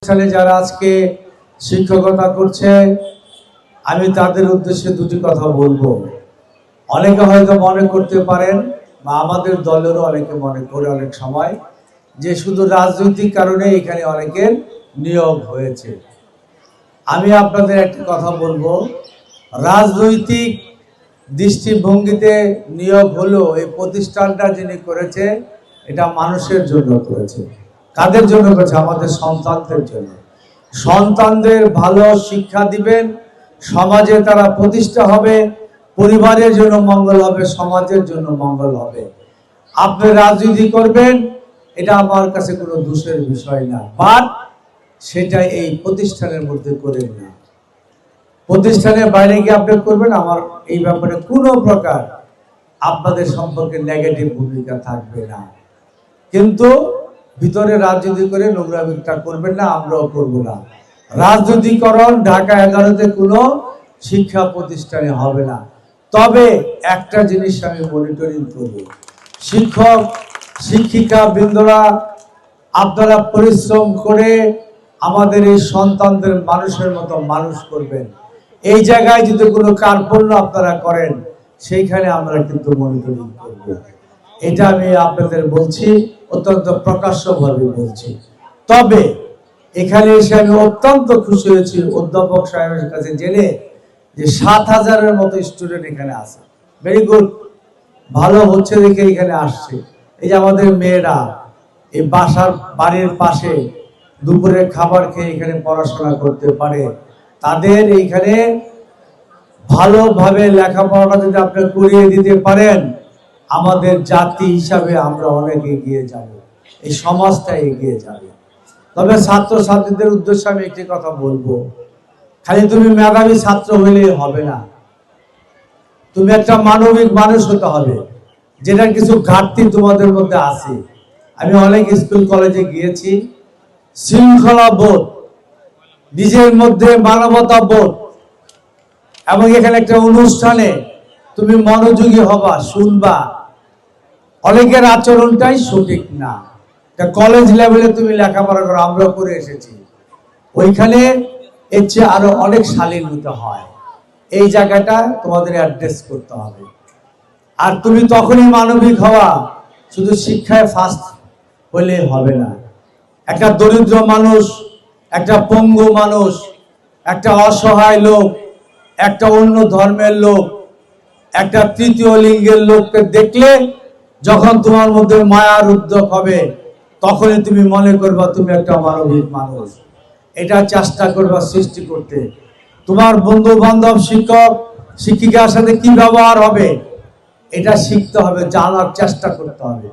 প্রতিষ্ঠানে যারা আজকে শিক্ষকতা করছে, আমি তাদের উদ্দেশ্যে দুটি কথা বলবো। অনেকে হয়তো মনে করতে পারেন, বা আমাদের দলেরও অনেকে মনে করে অনেক সময়, যে শুধু রাজনৈতিক কারণে এখানে অনেকের নিয়োগ হয়েছে। আমি আপনাদের একটা কথা বলবো, রাজনৈতিক দৃষ্টিভঙ্গিতে নিয়োগ হলো এই প্রতিষ্ঠানটা যিনি করেছে, এটা মানুষের জন্য করেছে। কাদের জন্য করেছে? আমাদের সন্তানদের জন্য। সন্তানদের ভালো শিক্ষা দিবেন, সমাজে তারা প্রতিষ্ঠা হবে, পরিবারের জন্য মঙ্গল হবে, সমাজের জন্য মঙ্গল হবে। আপনি রাজনীতি করবেন, এটা আমার কাছে কোনো দোষের বিষয় না, বাট সেটা এই প্রতিষ্ঠানের মধ্যে করেন না। প্রতিষ্ঠানের বাইরে গিয়ে আপনি করবেন, আমার এই ব্যাপারে কোনো প্রকার আপনাদের সম্পর্কে নেগেটিভ ভূমিকা থাকবে না। কিন্তু ভিতরে রাজনীতি করে নোংরামিটা করবেন না, আমরাও করব না। রাজনীতিকরণ ঢাকা 11-তে কোনো শিক্ষা প্রতিষ্ঠানে হবে না। তবে একটা জিনিস আমি মনিটরিং করব, শিক্ষক শিক্ষিকা বৃন্দরা আপনারা পরিশ্রম করে আমাদের এই সন্তানদের মানুষের মতো মানুষ করবেন। এই জায়গায় যদি কোনো কার্পণ্য আপনারা করেন, সেইখানে আমরা কিন্তু মনিটরিং করব। এটা আমি আপনাদের বলছি, অত্যন্ত প্রকাশ্যভাবে বলছি। তবে এখানে এসে আমি অত্যন্ত খুশি হয়েছি অধ্যাপক সাহেবের কাছে জেনে যে 7,000-এর মতো স্টুডেন্ট এখানে আছে। ভেরি গুড, ভালো হচ্ছে দেখে এখানে আসছে। এই যে আমাদের মেয়েরা এই বাড়ির পাশে দুপুরের খাবার খেয়ে এখানে পড়াশোনা করতে পারে, তাদের এইখানে ভালোভাবে লেখাপড়াটা যদি আপনি করিয়ে দিতে পারেন, আমাদের জাতি হিসাবে আমরা অনেক এগিয়ে যাব, এই সমাজটা এগিয়ে যাবে। তবে ছাত্রছাত্রীদের উদ্দেশ্যে আমি একটি কথা বলবো, খালি তুমি মেধাবী ছাত্র হইলেই হবে না, তুমি একটা মানবিক মানুষ হতে হবে, যেটা কিছু ঘাটতি তোমাদের মধ্যে আছে। আমি অনেক স্কুল কলেজে গিয়েছি, শৃঙ্খলা বোধ, নিজের মধ্যে মানবতা বোধ, এবং এখানে একটা অনুষ্ঠানে তুমি মনোযোগী হবা, শুনবা। অনেকের আচরণটাই সঠিক না। কলেজ লেভেলে তুমি লেখাপড়া করো, আমরা করে এসেছি, ওইখানে এর চেয়ে আরো অনেক শালীন হতে হয়। এই জায়গাটা তোমাদের অ্যাড্রেস করতে হবে। আর তুমি তখনই মানবিক হওয়া, শুধু শিক্ষায় ফার্স্ট হলে হবে না। একটা দরিদ্র মানুষ, একটা পঙ্গু মানুষ, একটা অসহায় লোক, একটা অন্য ধর্মের লোক, একটা তৃতীয় লিঙ্গের লোককে দেখলে যখন তোমার মধ্যে মায়ার উদ্যোগ হবে, তখনই তুমি মনে করবা তুমি একটা মানবিক মানুষ। এটা চেষ্টা করবা সৃষ্টি করতে। তোমার বন্ধু বান্ধব, শিক্ষক শিক্ষিকার সাথে কি ব্যবহার হবে, এটা শিখতে হবে, জানার চেষ্টা করতে হবে।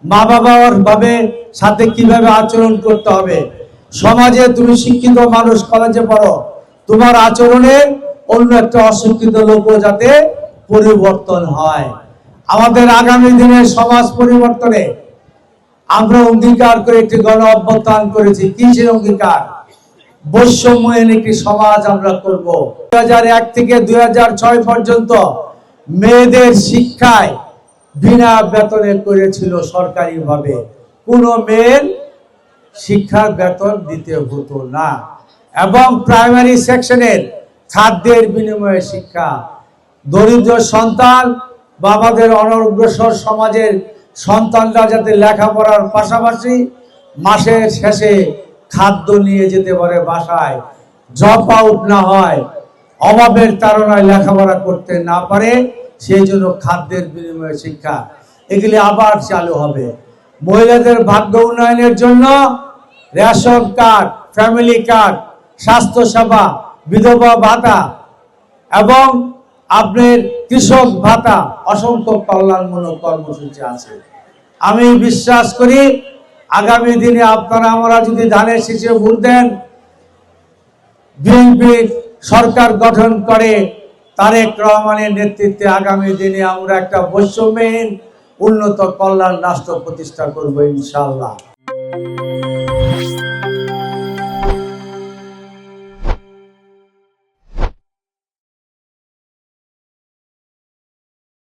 মা বাবার ভাবে সাথে কিভাবে আচরণ করতে হবে। সমাজে তুমি শিক্ষিত মানুষ, কলেজে পড়ো, তোমার আচরণে অন্য একটা অশিক্ষিত লোকও যাতে পরিবর্তন হয়। আমাদের আগামী দিনের সমাজ পরিবর্তনে আমরা অঙ্গীকার করে একটি গণ অভ্যুত্থান করেছি। কিসের অঙ্গীকার? বৈষম্যহীন একটি সমাজ আমরা করব। 2001 থেকে 2006 পর্যন্ত মেয়েদের শিক্ষায় বিনা বেতনে করেছিল সরকারিভাবে। কোনো মেয়ের শিক্ষার বেতন দিতে হতো না, এবং প্রাইমারি সেকশনের খাদ্যের বিনিময়ে শিক্ষা। দরিদ্র সন্তান বা আমাদের অনগ্রসর সমাজের সন্তানরা যাতে লেখাপড়ার পাশাপাশি মাসের শেষে খাদ্য নিয়ে যেতে পারে বাসায়, জব আউট না হয়, অভাবের তাড়নায় লেখাপড়া করতে না পারে, সেই জন্য খাদ্যের বিনিময়ে শিক্ষা, এগুলি আবার চালু হবে। মহিলাদের ভাগ্য উন্নয়নের জন্য রেশন কার্ড, ফ্যামিলি কার্ড, স্বাস্থ্য সেবা, বিধবা ভাতা এবং আপনার কৃষক ভাতা, অসংখ্য কল্যাণমূলক কর্মসূচি আছে। আমি বিশ্বাস করি আগামী দিনে আপনারা আমরা যদি ধানের শীষে ভোট দেন, বিএনপি সরকার গঠন করে তারেক রহমানের নেতৃত্বে আগামী দিনে আমরা একটা বৈষম্যহীন উন্নত কল্যাণ রাষ্ট্র প্রতিষ্ঠা করব ইনশাআল্লাহ।